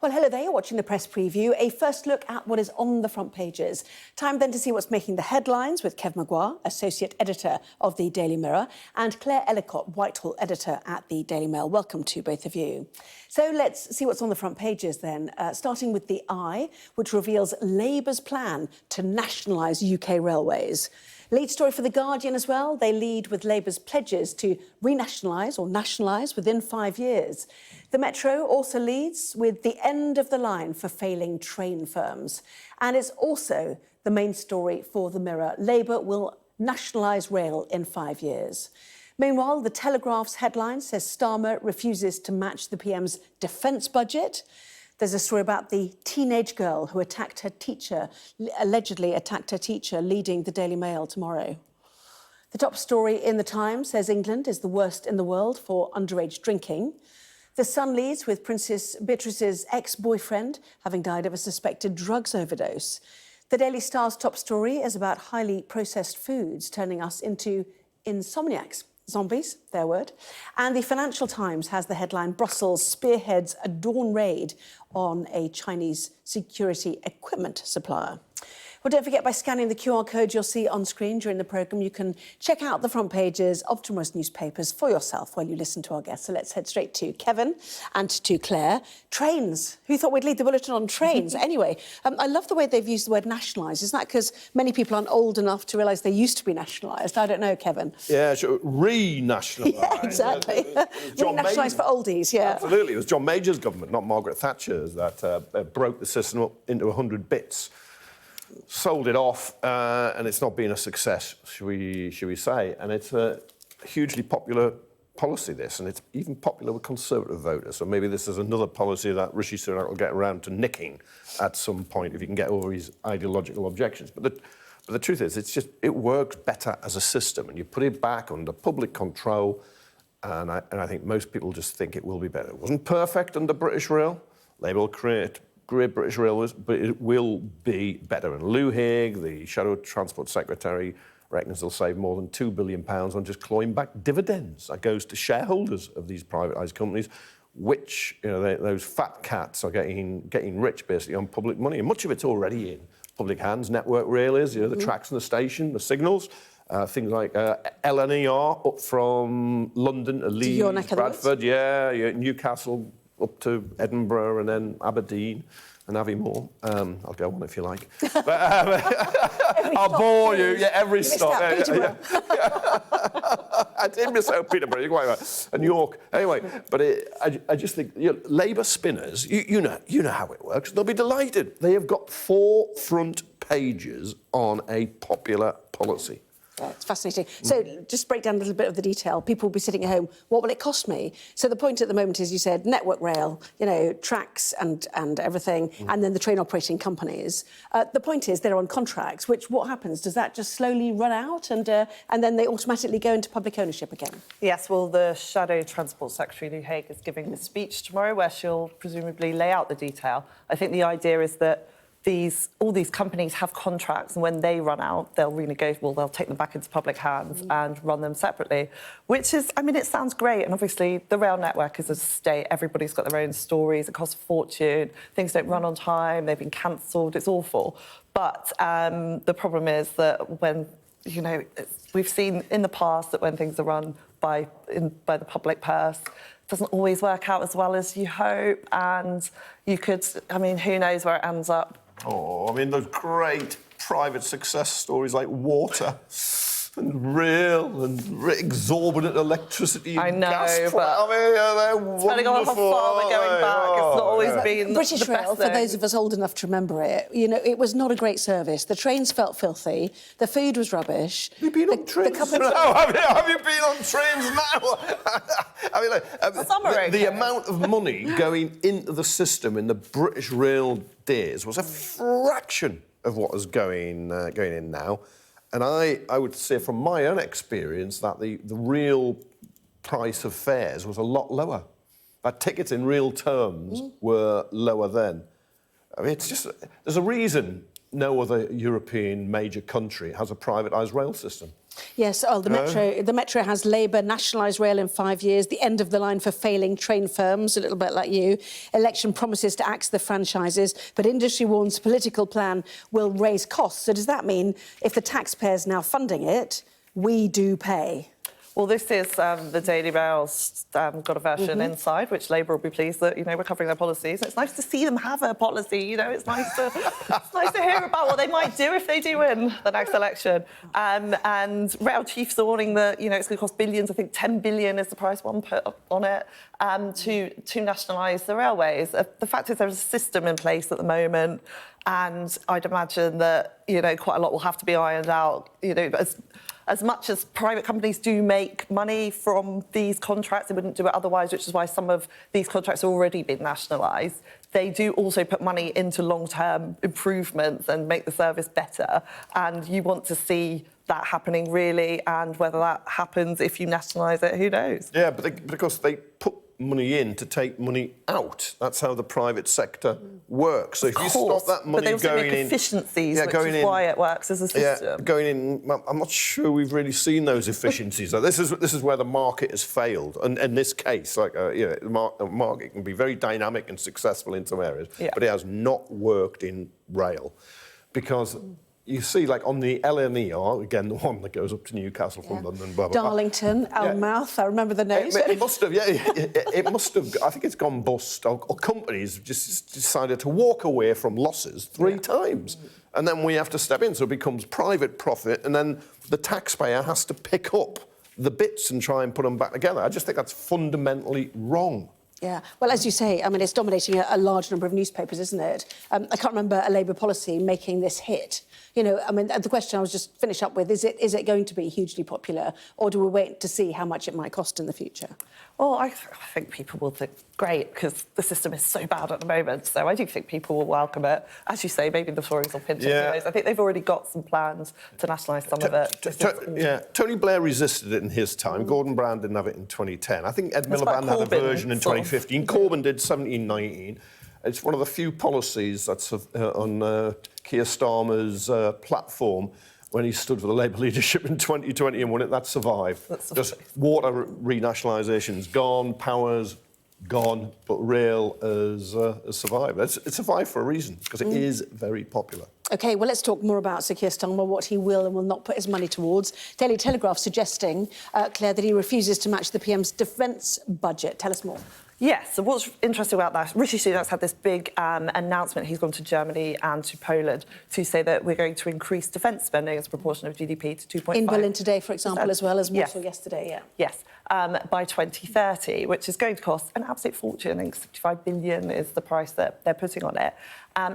Well, hello there, you're watching the press preview, a first look at what is on the front pages. Time then to see what's making the headlines with Kevin Maguire, Associate Editor of the Daily Mirror, and Claire Ellicott, Whitehall Editor at the Daily Mail. Welcome to both of you. So let's see what's on the front pages then, starting with the Eye, which reveals Labour's plan to nationalise UK railways. Lead story for The Guardian as well. They lead with Labour's pledges to renationalise or nationalise within 5 years. The Metro also leads with the end of the line for failing train firms. And it's also the main story for The Mirror. Labour will nationalise rail in 5 years. Meanwhile, The Telegraph's headline says Starmer refuses to match the PM's defence budget. There's a story about the teenage girl who attacked her teacher, allegedly attacked her teacher, leading the Daily Mail tomorrow. The top story in The Times says England is the worst in the world for underage drinking. The Sun leads with Princess Beatrice's ex-boyfriend having died of a suspected drugs overdose. The Daily Star's top story is about highly processed foods turning us into insomniacs. Zombies, their word. And the Financial Times has the headline, Brussels spearheads a dawn raid on a Chinese security equipment supplier. Well, don't forget, by scanning the QR code you'll see on screen during the programme, you can check out the front pages of tomorrow's newspapers for yourself while you listen to our guests. So let's head straight to Kevin and to Claire. Trains. Who thought we'd lead the bulletin on trains? Anyway, I love the way they've used the word nationalise. Is that because many people aren't old enough to realise they used to be nationalised? I don't know, Kevin. Yeah, sure. Re-nationalised. Yeah, exactly. Re-nationalised for oldies, yeah. Absolutely. It was John Major's government, not Margaret Thatcher's, that broke the system up into 100 bits. Sold it off, and it's not been a success, should we say. And it's a hugely popular policy, this, and it's even popular with Conservative voters. So maybe this is another policy that Rishi Sunak will get around to nicking at some point if he can get over his ideological objections. But the truth is, it works better as a system, and you put it back under public control, and I think most people just think it will be better. It wasn't perfect under British Rail. Labour will create great British Railways, but it will be better. And Lou Haig, the Shadow Transport Secretary, reckons they'll save more than £2 billion on just clawing back dividends. That goes to shareholders of these privatised companies, which, you know, those fat cats are getting rich basically on public money. And much of it's already in public hands. Network Rail is, you know, the tracks and the station, the signals. Things like LNER up from London to Leeds, Bradford, Newcastle, up to Edinburgh and then Aberdeen and Aviemore. I'll go on if you like. But, I'll bore you. Yeah, every stop. I did miss out Peterborough. You're quite right. And York. Anyway, but I just think, you know, Labour spinners, you know how it works. They'll be delighted. They have got 4 front pages on a popular policy. Yeah, it's fascinating. So just break down a little bit of the detail. People will be sitting at home, what will it cost me? So the point at the moment is, you said, Network Rail, you know, tracks and everything, and then the train operating companies. The point is they're on contracts, which what happens? Does that just slowly run out and then they automatically go into public ownership again? Yes, well, the Shadow Transport Secretary, Lou Haig, is giving a speech tomorrow where she'll presumably lay out the detail. I think the idea is that all these companies have contracts, and when they run out, they'll renegotiate. Well, they'll take them back into public hands and run them separately, which is, I mean, it sounds great. And obviously, the rail network is a state. Everybody's got their own stories. It costs a fortune. Things don't run on time. They've been cancelled. It's awful. But the problem is that when, you know, we've seen in the past that when things are run by the public purse, it doesn't always work out as well as you hope. And you could, I mean, who knows where it ends up. Oh, I mean, those great private success stories like water and rail and exorbitant electricity and gas. But I mean, they're wonderful. Depending on how far we're going back, it's not always been British the Rail, best for thing. those of us old enough to remember it, you know, it was not a great service. The trains felt filthy. The food was rubbish. Have you been on trains? Have you been on trains now? I mean, like, the amount of money going into the system in the British Rail days was a fraction of what is going in now. And I would say from my own experience that the real price of fares was a lot lower. Tickets in real terms were lower then. I mean, it's just, there's a reason no other European major country has a privatised rail system. Yes, oh, the Metro has Labour, nationalised rail in 5 years, the end of the line for failing train firms, a little bit like you. Election promises to axe the franchises, but industry warns political plan will raise costs. So does that mean if the taxpayer's now funding it, we do pay? Well, this is the Daily Mail's got a version inside, which Labour will be pleased that, we're covering their policies. It's nice to see them have a policy, it's nice to hear about what they might do if they do win the next election. And rail chiefs are warning that, it's going to cost billions. I think 10 billion is the price one put on it to nationalise the railways. The fact is there's a system in place at the moment, and I'd imagine that, quite a lot will have to be ironed out, as much as private companies do make money from these contracts, they wouldn't do it otherwise, which is why some of these contracts have already been nationalised. They do also put money into long-term improvements and make the service better. And you want to see that happening, really, and whether that happens if you nationalise it, who knows? Yeah, but because they put money in to take money out. That's how the private sector works. So if you stop that money but they also going make in... efficiencies, which is why it works as a system. Yeah, going in... Well, I'm not sure we've really seen those efficiencies. This is where the market has failed. And in this case, the market can be very dynamic and successful in some areas, but it has not worked in rail. Because... You see, on the LNER, again, the one that goes up to Newcastle from London, blah, blah, blah. Darlington, Almouth, I remember the names. It must have, it must have, I think it's gone bust, or companies have just decided to walk away from losses 3 times. And then we have to step in, so it becomes private profit, and then the taxpayer has to pick up the bits and try and put them back together. I just think that's fundamentally wrong. Yeah, well, as you say, it's dominating a large number of newspapers, isn't it? I can't remember a Labour policy making this hit. The question I was just finish up with, is it going to be hugely popular, or do we wait to see how much it might cost in the future? Well, I think people will think, great, because the system is so bad at the moment. So I do think people will welcome it. As you say, maybe the Tories will pinch it. I think they've already got some plans to nationalise some of it. Tony Blair resisted it in his time. Gordon Brown didn't have it in 2010. I think Ed Miliband had a version in 2015. Corbyn did 17-19. It's one of the few policies that's on Keir Starmer's platform when he stood for the Labour leadership in 2020 and won it. That survived. Just water renationalisation's gone, power's gone, but rail has survived. It survived for a reason, because it is very popular. OK, well, let's talk more about Sir Keir Starmer, what he will and will not put his money towards. Daily Telegraph suggesting, Claire, that he refuses to match the PM's defence budget. Tell us more. Yes, so what's interesting about that, Rishi Sunak's had this big announcement. He's gone to Germany and to Poland to say that we're going to increase defence spending as a proportion of GDP to 2.5%. In Berlin today, for example, as well as Warsaw yesterday, Yes, by 2030, which is going to cost an absolute fortune. I think 65 billion is the price that they're putting on it.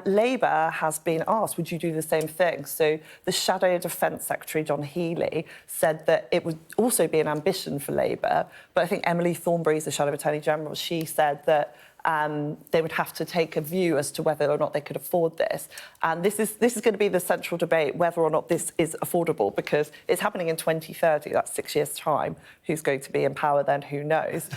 Labour has been asked, would you do the same thing? So the Shadow Defence Secretary, John Healey, said that it would also be an ambition for Labour. But I think Emily Thornberry, the Shadow Attorney General, she said that they would have to take a view as to whether or not they could afford this. And this is going to be the central debate, whether or not this is affordable, because it's happening in 2030, that's 6 years' time. Who's going to be in power then, who knows?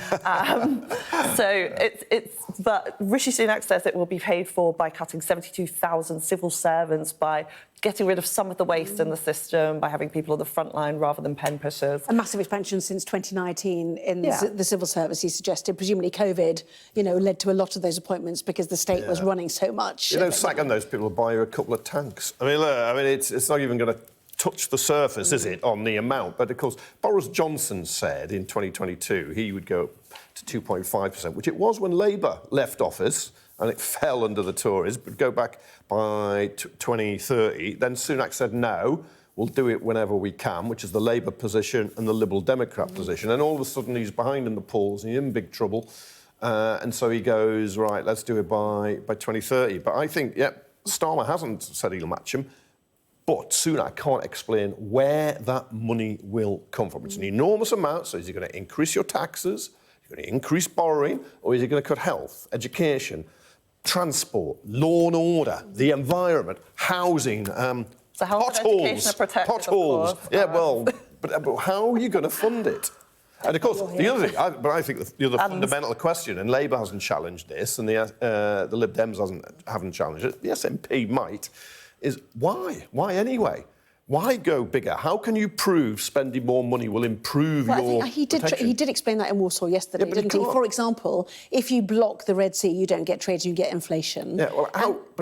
But Rishi Sunak says it will be paid for by cutting 72,000 civil servants, by getting rid of some of the waste in the system, by having people on the front line rather than pen pushers. A massive expansion since 2019 in the civil service, he suggested. Presumably COVID, led to a lot of those appointments because the state was running so much. Sacking those people will buy you a couple of tanks. It's not even going to touch the surface, is it, on the amount? But, of course, Boris Johnson said in 2022 he would go to 2.5%, which it was when Labour left office, and it fell under the Tories, but go back by 2030. Then Sunak said, no, we'll do it whenever we can, which is the Labour position and the Liberal Democrat position. And all of a sudden he's behind in the polls and he's in big trouble. And so he goes, right, let's do it by 2030. But I think, Starmer hasn't said he'll match him, but Sunak can't explain where that money will come from. It's an enormous amount, so is he going to increase your taxes? Is he going to increase borrowing? Or is he going to cut health, education, transport, law and order, the environment, housing, so health and education are protected, potholes? Of course. Yeah, well, but how are you going to fund it? And of course, the other thing, I think the other fundamental question, and Labour hasn't challenged this, and the Lib Dems haven't challenged it, the SNP might, is why? Why anyway? Why go bigger? How can you prove spending more money will improve Well, your I think protection? he did explain that in Warsaw yesterday, Yeah, but he didn't he? can't. For example, if you block the Red Sea, you don't get trade, you get inflation. Yeah, well,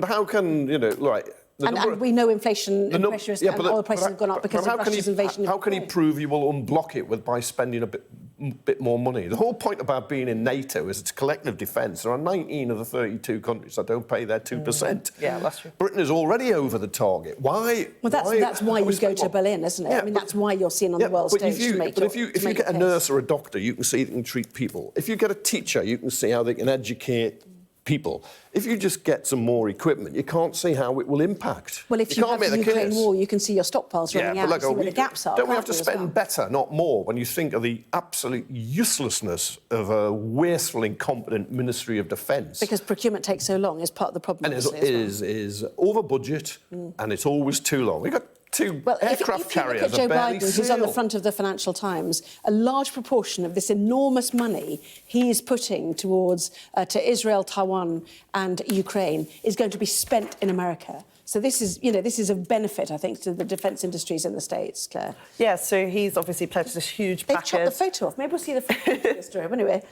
how can, like... And we know inflation and pressures and oil prices have gone up because of Russia's invasion of How can he Ukraine. prove you will unblock it by spending a bit more money? The whole point about being in NATO is it's collective defence. There are 19 of the 32 countries that don't pay their 2%. Yeah, that's true. Britain is already over the target. Why? Well, that's why you go to Berlin, isn't it? Yeah, I mean, that's why you're seen on the world stage to make But if you make get a your nurse case. or a doctor, you can see they can treat people. If you get a teacher, you can see how they can educate people. If you just get some more equipment, you can't see how it will impact. Well, if you have the Ukraine war, you can see your stockpiles running out, see where the gaps are. Don't we have to can't you, as well? spend better, not more, when you think of the absolute uselessness of a wasteful, incompetent Ministry of Defence? Because procurement takes so long is part of the problem. And obviously, as well. is over budget, and it's always too long. We've got two aircraft carriers if you look at Joe barely Biden, who's on the sail. front of the Financial Times, a large proportion of this enormous money he is putting towards to Israel, Taiwan and Ukraine is going to be spent in America. So this is a benefit, I think, to the defence industries in the States, Claire. Yeah, so he's obviously pledged this huge They've package. chopped the photo off. Maybe we'll see the photo of this story. But anyway.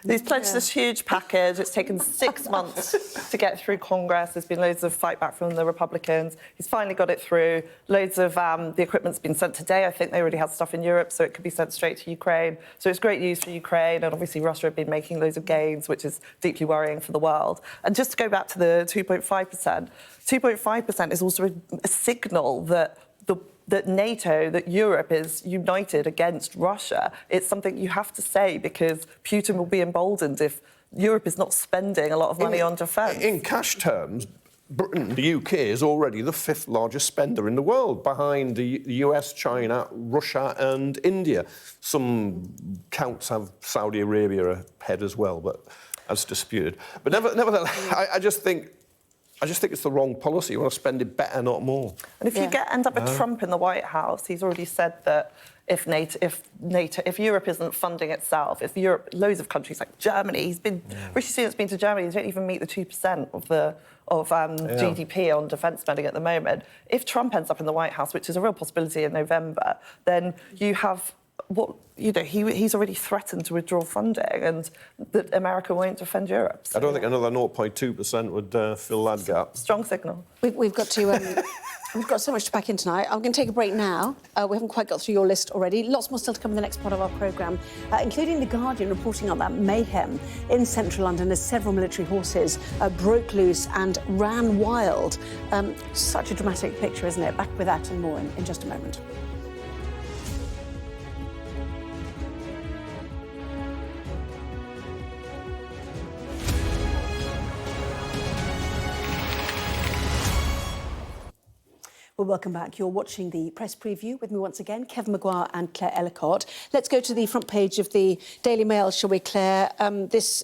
He's pledged this huge package. It's taken 6 months to get through Congress. There's been loads of fight back from the Republicans. He's finally got it through. Loads of the equipment's been sent today. I think they already had stuff in Europe, so it could be sent straight to Ukraine. So it's great news for Ukraine. And obviously Russia have been making loads of gains, which is deeply worrying for the world. And just to go back to the 2.5%, 2.5% is also a signal that NATO, that Europe is united against Russia. It's something you have to say because Putin will be emboldened if Europe is not spending a lot of money on defence. In cash terms, Britain, the UK, is already the 5th largest spender in the world, behind the US, China, Russia and India. Some counts have Saudi Arabia ahead as well, but that's disputed. But nevertheless, I just think it's the wrong policy. You want to spend it better, not more. And if you end up with Trump in the White House, he's already said that if Europe isn't funding itself, if Europe, loads of countries like Germany, Rishi Sunak's been to Germany, they don't even meet the 2% of GDP on defence spending at the moment. If Trump ends up in the White House, which is a real possibility in November, then you have he's already threatened to withdraw funding and that America won't defend Europe. So I don't think another 0.2% would fill that gap. Strong signal. We've got to... We've got so much to pack in tonight. I'm going to take a break now. We haven't quite got through your list already. Lots more still to come in the next part of our programme, including The Guardian reporting on that mayhem in central London as several military horses broke loose and ran wild. Such a dramatic picture, isn't it? Back with that and more in just a moment. Well, welcome back. You're watching the press preview with me once again, Kevin Maguire and Claire Ellicott. Let's go to the front page of the Daily Mail, shall we, Claire? This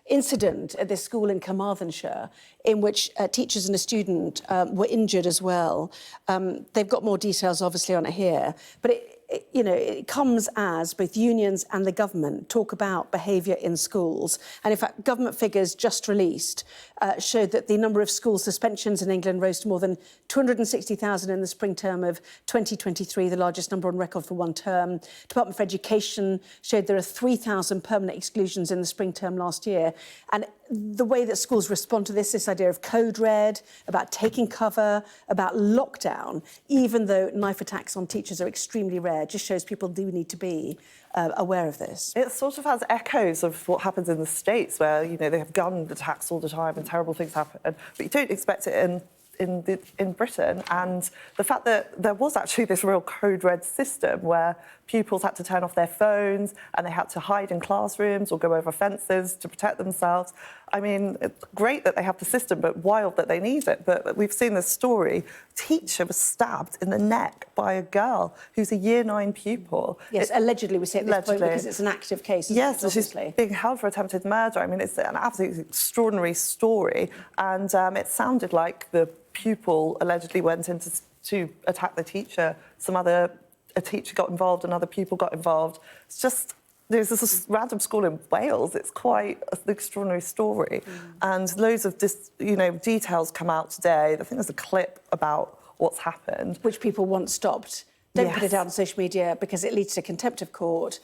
incident at this school in Carmarthenshire in which teachers and a student were injured as well. They've got more details, obviously, on it here. But it comes as both unions and the government talk about behaviour in schools. And in fact, government figures just released showed that the number of school suspensions in England rose to more than 260,000 in the spring term of 2023, the largest number on record for one term. Department for Education showed there are 3,000 permanent exclusions in the spring term last year. And the way that schools respond to this idea of code red, about taking cover, about lockdown, even though knife attacks on teachers are extremely rare, just shows people do need to be aware of this. It sort of has echoes of what happens in the States where, they have gun attacks all the time and terrible things happen. But you don't expect it in Britain. And the fact that there was actually this real code red system where pupils had to turn off their phones and they had to hide in classrooms or go over fences to protect themselves. I mean, it's great that they have the system, but wild that they need it. But we've seen this story. A teacher was stabbed in the neck by a girl who's a Year 9 pupil. Yes, allegedly we say at this point because it's an active case. Yes, so she's being held for attempted murder. I mean, it's an absolutely extraordinary story. And it sounded like the pupil allegedly went in to attack the teacher. A teacher got involved, another pupil got involved. It's just, there's this random school in Wales. It's quite an extraordinary story. And loads of details come out today. I think there's a clip about what's happened. Which people want stopped. Don't put Yes. it out on social media because it leads to contempt of court,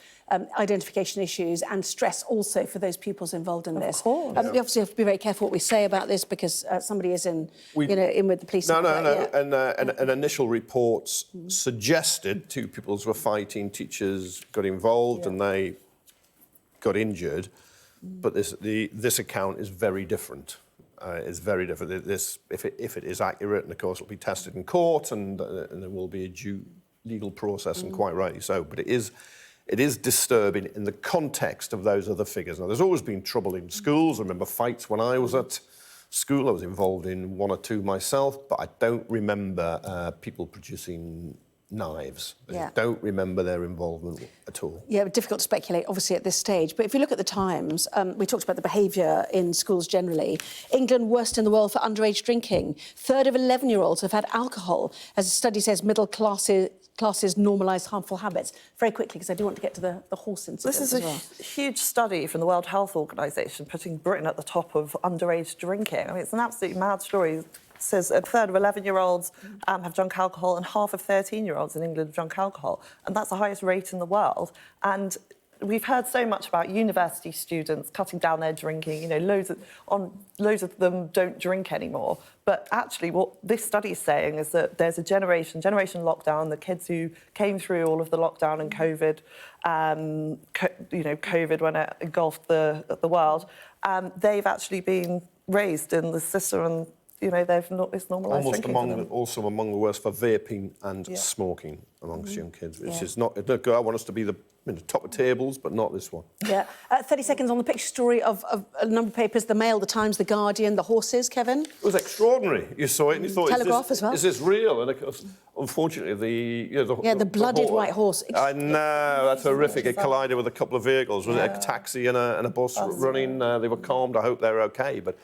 identification issues and stress also for those pupils involved in this. Of course. We obviously have to be very careful what we say about this because somebody is in with the police. No. Yeah. And initial reports suggested two pupils were fighting, teachers got involved and they got injured. But this account is very different. It's very different. This, if it is accurate, and of course it'll be tested in court, and there will be a due legal process, and quite rightly so. But it is disturbing in the context of those other figures. Now, there's always been trouble in schools. I remember fights when I was at school. I was involved in one or two myself, but I don't remember people producing knives. I don't remember their involvement at all. Yeah, difficult to speculate, obviously, at this stage. But if you look at the Times, we talked about the behaviour in schools generally. England worst in the world for underage drinking. Third of 11-year-olds have had alcohol. As a study says, middle classes normalise harmful habits. Very quickly, because I do want to get to the horse incident This is as well. a huge study from the World Health Organization putting Britain at the top of underage drinking. I mean, it's an absolutely mad story. It says a third of 11-year-olds have drunk alcohol and half of 13-year-olds in England have drunk alcohol. And that's the highest rate in the world. And we've heard so much about university students cutting down their drinking. You know, loads of them don't drink anymore. But actually, what this study is saying is that there's a generation lockdown. The kids who came through all of the lockdown and COVID, COVID when it engulfed the world, they've actually been raised in the system, and it's normalised drinking for them. Also among the worst for vaping and smoking amongst young kids, which is not. Look, I want us to be the top of tables, but not this one. Yeah. 30 seconds on the picture story of a number of papers: the Mail, the Times, the Guardian, the horses. Kevin, it was extraordinary. You saw it and you thought, Telegraph as well. Is this real? And of course, unfortunately, the blooded white horse. I know, that's horrific. It collided with a couple of vehicles. Was it a taxi and a bus running? They were calmed. I hope they're okay, but.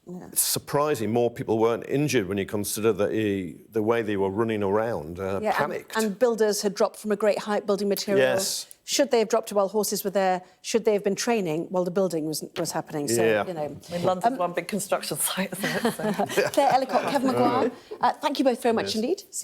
Yeah. It's surprising more people weren't injured when you consider the way they were running around, panicked. And builders had dropped from a great height building materials. Yes. Should they have dropped while horses were there? Should they have been training while the building was happening? So, I mean, London's one big construction site, isn't it? So. Claire Ellicott, Kevin Maguire, thank you both very much indeed.